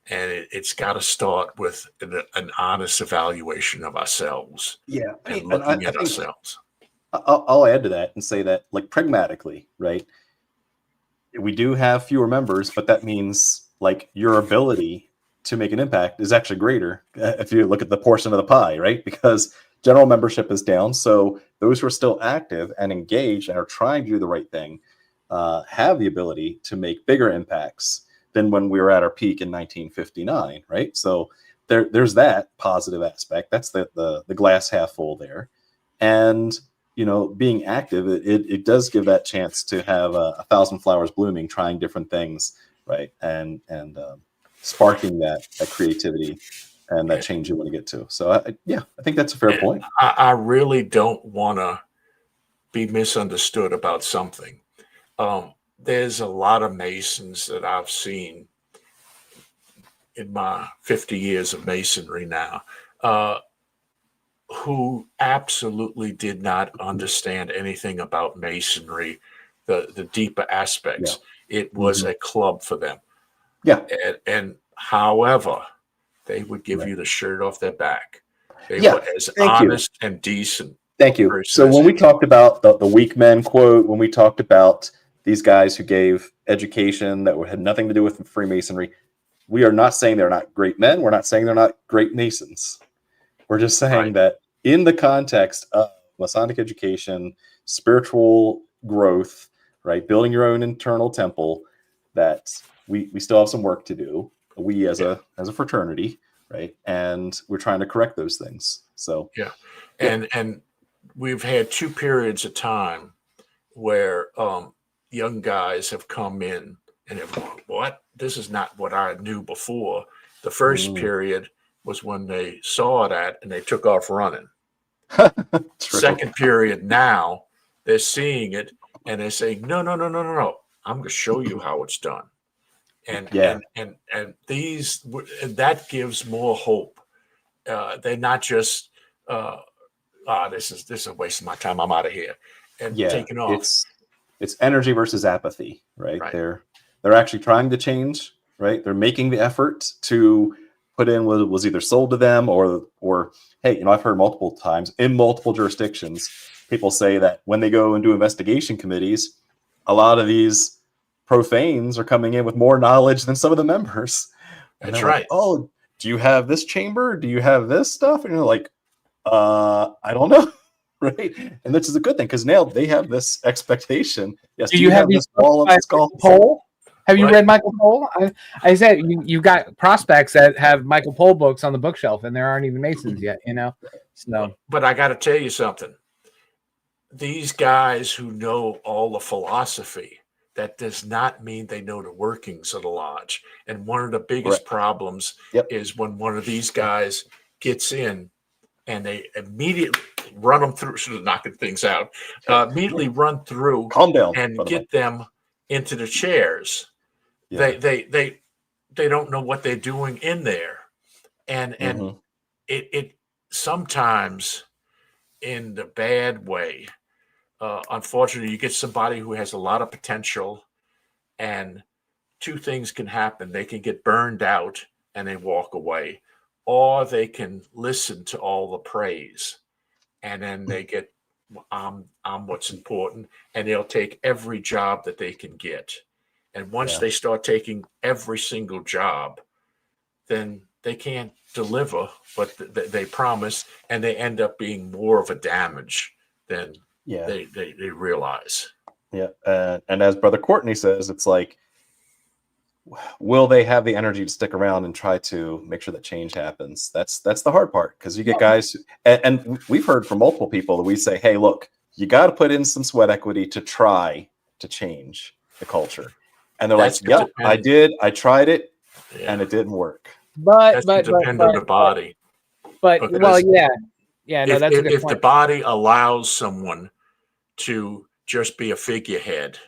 [SPEAKER 3] And it's got to start with an honest evaluation of ourselves.
[SPEAKER 1] Yeah,
[SPEAKER 3] and looking at ourselves.
[SPEAKER 1] I'll add to that and say that, like, pragmatically, right? We do have fewer members, but that means, like, your ability to make an impact is actually greater if you look at the portion of the pie, right? Because general membership is down. So those who are still active and engaged and are trying to do the right thing have the ability to make bigger impacts than when we were at our peak in 1959, right? So there's that positive aspect. That's the glass half full there. And being active, it does give that chance to have 1,000 flowers blooming, trying different things, right? And sparking that creativity and that change you want to get to. So I think that's a fair point.
[SPEAKER 3] I really don't want to be misunderstood about something. There's a lot of Masons that I've seen in my 50 years of Masonry now, who absolutely did not understand anything about Masonry, the deeper aspects. Yeah. It was a club for them.
[SPEAKER 1] Yeah.
[SPEAKER 3] And however, they would give you the shirt off their back. They were as honest and decent.
[SPEAKER 1] Thank you. So when we talked about the weak men quote, when we talked about these guys who gave education that had nothing to do with Freemasonry, we are not saying they're not great men. We're not saying they're not great Masons. We're just saying that in the context of Masonic education, spiritual growth, right, building your own internal temple, that we still have some work to do. We as a fraternity, right, and we're trying to correct those things. So
[SPEAKER 3] and we've had 2 periods of time where young guys have come in and have gone, what? This is not what I knew before. The first period was when they saw that and they took off running. Second period, now they're seeing it and they're saying, no. I'm going to show you how it's done. And that gives more hope. They're not just, this is a waste of my time. I'm out of here and taking off.
[SPEAKER 1] It's energy versus apathy, right? They're actually trying to change, right? They're making the effort to put in what was either sold to them or hey, I've heard multiple times in multiple jurisdictions, people say that when they go and do investigation committees, a lot of these profanes are coming in with more knowledge than some of the members. And
[SPEAKER 3] that's right.
[SPEAKER 1] Like, oh, do you have this chamber? Do you have this stuff? And you're like, I don't know. Right. And this is a good thing because now they have this expectation. Yes.
[SPEAKER 2] Do you have this wall of skull? Pole? Have you read Michael Pole? I said you got prospects that have Michael Pole books on the bookshelf and there aren't even Masons yet, So,
[SPEAKER 3] but I got to tell you something. These guys who know all the philosophy, that does not mean they know the workings of the lodge. And one of the biggest problems is when one of these guys gets in and they immediately run them through, sort of knocking things out, immediately run through,
[SPEAKER 1] calm down,
[SPEAKER 3] and get them into the chairs. Yeah. They don't know what they're doing in there, and it sometimes in the bad way, unfortunately, you get somebody who has a lot of potential, and two things can happen. They can get burned out and they walk away, or they can listen to all the praise and then they get, I'm what's important, and they'll take every job that they can get. And once
[SPEAKER 1] Yeah.
[SPEAKER 3] they start taking every single job, then they can't deliver what they promise, and they end up being more of a damage than
[SPEAKER 1] Yeah.
[SPEAKER 3] they realize.
[SPEAKER 1] Yeah. And as Brother Courtney says, it's like, will they have the energy to stick around and try to make sure that change happens? That's the hard part, because you get guys and we've heard from multiple people that we say, hey, look, you got to put in some sweat equity to try to change the culture. And they're
[SPEAKER 3] That's
[SPEAKER 1] like, yep, I did. I tried it and it didn't work.
[SPEAKER 2] But
[SPEAKER 3] That's depend on the body.
[SPEAKER 2] But well,
[SPEAKER 3] Because
[SPEAKER 2] yeah, no, that's a good
[SPEAKER 3] if
[SPEAKER 2] point.
[SPEAKER 3] the body allows someone to just be a figurehead,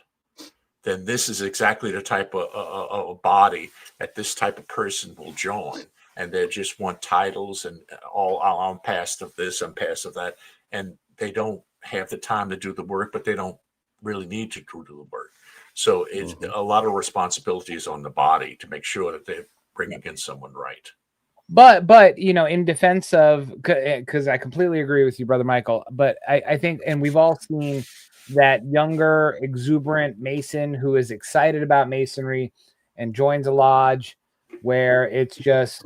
[SPEAKER 3] then this is exactly the type of body that this type of person will join. And they just want titles and all, I'm past of this, I'm past of that. And they don't have the time to do the work, but they don't really need to do the work. So it's a lot of responsibilities on the body to make sure that they're bringing in someone right.
[SPEAKER 2] But in defense of, because I completely agree with you, Brother Michael, but I think, and we've all seen that younger, exuberant Mason who is excited about Masonry and joins a lodge where it's just,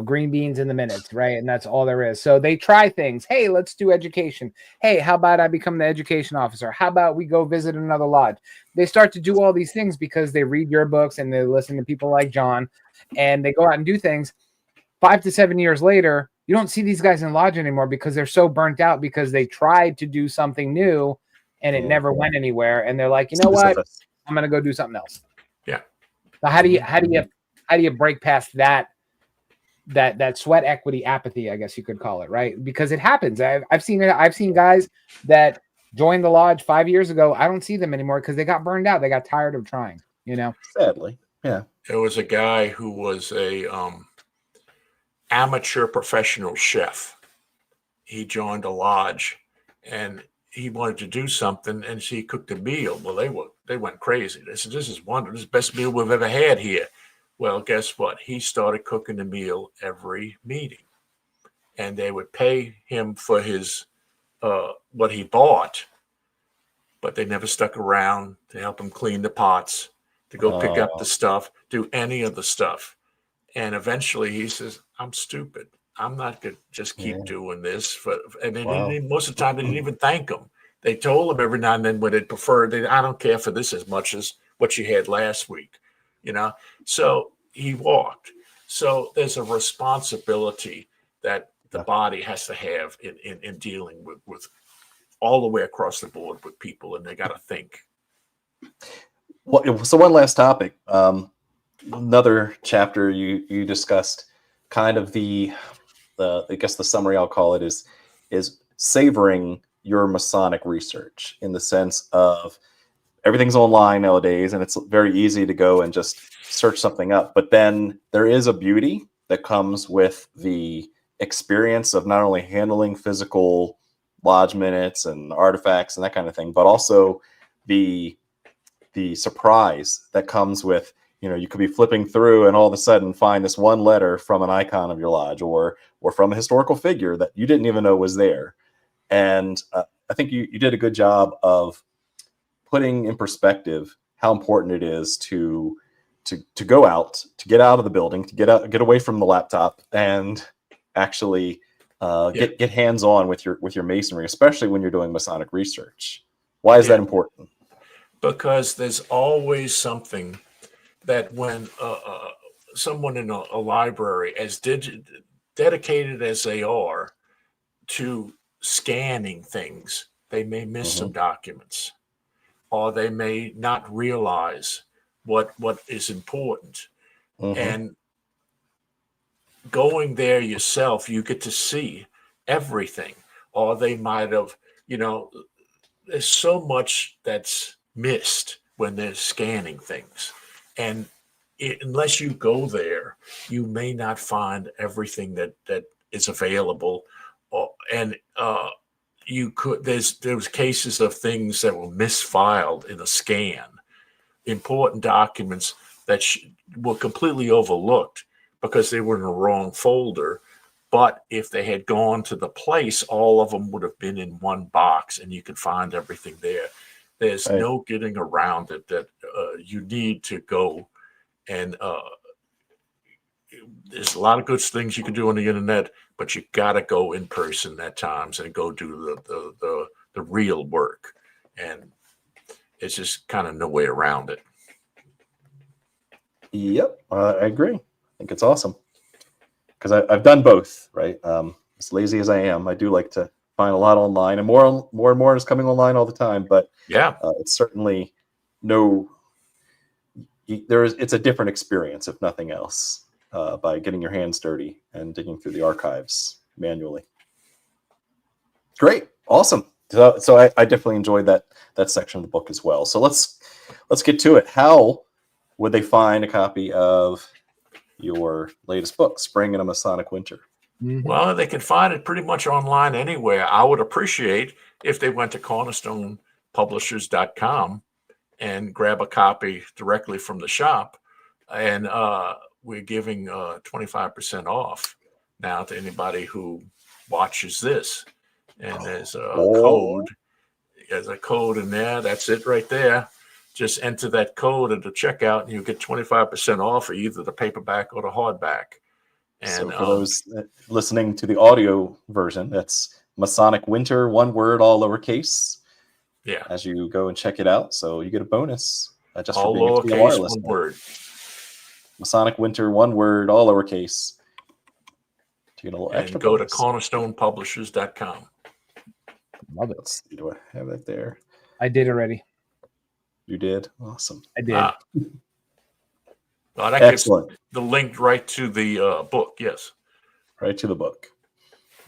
[SPEAKER 2] green beans in the minutes, right? And that's all there is. So they try things. Hey, let's do education. Hey, how about I become the education officer? How about we go visit another lodge? They start to do all these things because they read your books and they listen to people like John, and they go out and do things. 5 to 7 years later, you don't see these guys in lodge anymore because they're so burnt out because they tried to do something new and it never went anywhere. And they're like, you know what? I'm going to go do something else.
[SPEAKER 3] Yeah.
[SPEAKER 2] So how do you break past that sweat equity apathy, I guess you could call it, right? Because it happens. I've seen it. I've seen guys that joined the lodge 5 years ago. I don't see them anymore because they got burned out. They got tired of trying,
[SPEAKER 1] Sadly. Yeah.
[SPEAKER 3] There was a guy who was a amateur professional chef. He joined a lodge and he wanted to do something, and he cooked a meal. Well, they went crazy. They said, this is wonderful. This is the best meal we've ever had here. Well, guess what? He started cooking the meal every meeting, and they would pay him for his what he bought, but they never stuck around to help him clean the pots, to go pick up the stuff, do any of the stuff. And eventually he says, I'm stupid. I'm not going to just keep doing this. And they didn't even, most of the time, they didn't even thank him. They told him every now and then what they'd prefer. I don't care for this as much as what you had last week, So he walked. So there's a responsibility that the body has to have in dealing with all the way across the board with people, and they got to think.
[SPEAKER 1] Well, so one last topic. Another chapter you discussed, kind of the I guess the summary I'll call it is savoring your Masonic research, in the sense of everything's online nowadays and it's very easy to go and just search something up. But then there is a beauty that comes with the experience of not only handling physical lodge minutes and artifacts and that kind of thing, but also the surprise that comes with, you could be flipping through and all of a sudden find this one letter from an icon of your lodge or from a historical figure that you didn't even know was there. And I think you did a good job of putting in perspective how important it is to go out, to get out of the building, to get away from the laptop and actually get hands-on with your Masonry, especially when you're doing Masonic research. Why is that important?
[SPEAKER 3] Because there's always something that when someone in a library, as dedicated as they are to scanning things, they may miss some documents, or they may not realize what is important. And going there yourself, you get to see everything, or they might have, there's so much that's missed when they're scanning things. And unless you go there, you may not find everything that is available, and there was cases of things that were misfiled in a scan, important documents that were completely overlooked because they were in the wrong folder. But if they had gone to the place, all of them would have been in one box, and you could find everything there. There's no getting around it. That you need to go, and there's a lot of good things you can do on the internet, but you got to go in person at times and go do the real work. And it's just kind of no way around it.
[SPEAKER 1] Yep, I agree. I think it's awesome because I've done both, right? As lazy as I am, I do like to find a lot online, and more is coming online all the time. But
[SPEAKER 3] yeah,
[SPEAKER 1] it's certainly it's a different experience, if nothing else, by getting your hands dirty and digging through the archives manually. Great, awesome. So I definitely enjoyed that section of the book as well. So let's get to it. How would they find a copy of your latest book, Spring and a Masonic Winter?
[SPEAKER 3] Well, they can find it pretty much online anywhere. I would appreciate if they went to cornerstonepublishers.com and grab a copy directly from the shop. And we're giving 25% off now to anybody who watches this. And there's a code. There's a code in there. That's it right there. Just enter that code at the checkout, and you get 25% off of either the paperback or the hardback. And
[SPEAKER 1] so for those listening to the audio version, that's Masonic Winter, one word, all lowercase.
[SPEAKER 3] Yeah.
[SPEAKER 1] As you go and check it out, so you get a bonus just
[SPEAKER 3] all
[SPEAKER 1] for being a
[SPEAKER 3] lowercase,
[SPEAKER 1] TMR
[SPEAKER 3] one word.
[SPEAKER 1] Masonic Winter, one word, all lowercase. To get a little extra.
[SPEAKER 3] Go to cornerstonepublishers.com.
[SPEAKER 2] Love it.
[SPEAKER 1] Let's see, do I have that there?
[SPEAKER 2] I did already.
[SPEAKER 1] You did? Awesome.
[SPEAKER 2] I did.
[SPEAKER 3] Well, that
[SPEAKER 1] Excellent.
[SPEAKER 3] Gives the link right to the book. Yes.
[SPEAKER 1] Right to the book.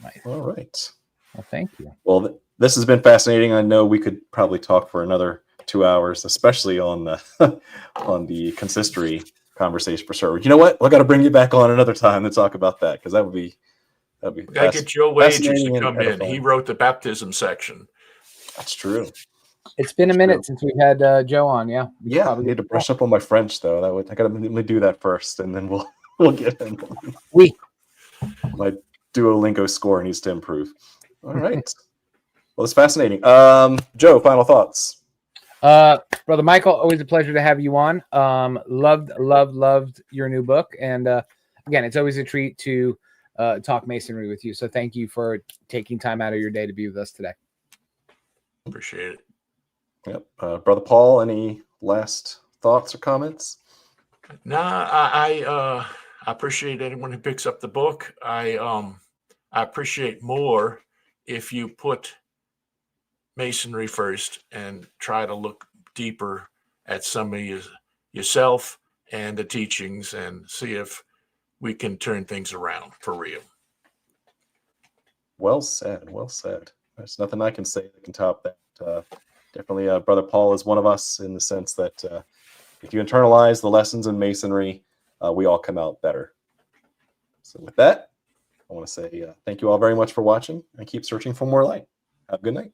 [SPEAKER 2] Nice.
[SPEAKER 1] All right.
[SPEAKER 2] Well, thank you.
[SPEAKER 1] Well, this has been fascinating. I know we could probably talk for another 2 hours, especially on the on the consistory conversation for sure. You know what? I got to bring you back on another time to talk about that, because that'd be.
[SPEAKER 3] We gotta get Joe Wages to come in. He wrote the baptism section.
[SPEAKER 1] That's true.
[SPEAKER 2] It's been a minute since we had Joe on. Yeah.
[SPEAKER 1] I need to brush up on my French though. I gotta do that first, and then we'll get him. My Duolingo score needs to improve. All right. Well, it's fascinating. Joe, final thoughts.
[SPEAKER 2] Brother Michael, always a pleasure to have you on. Loved your new book, and again, it's always a treat to talk Masonry with you. So thank you for taking time out of your day to be with us today.
[SPEAKER 3] Appreciate it.
[SPEAKER 1] Yep. Brother Paul, any last thoughts or comments?
[SPEAKER 3] No, I appreciate anyone who picks up the book. I appreciate more if you put Masonry first and try to look deeper at some of yourself and the teachings and see if we can turn things around for real.
[SPEAKER 1] Well said. Well said. There's nothing I can say that can top that. Definitely, Brother Paul is one of us in the sense that if you internalize the lessons in Masonry, we all come out better. So with that, I want to say thank you all very much for watching, and keep searching for more light. Have a good night.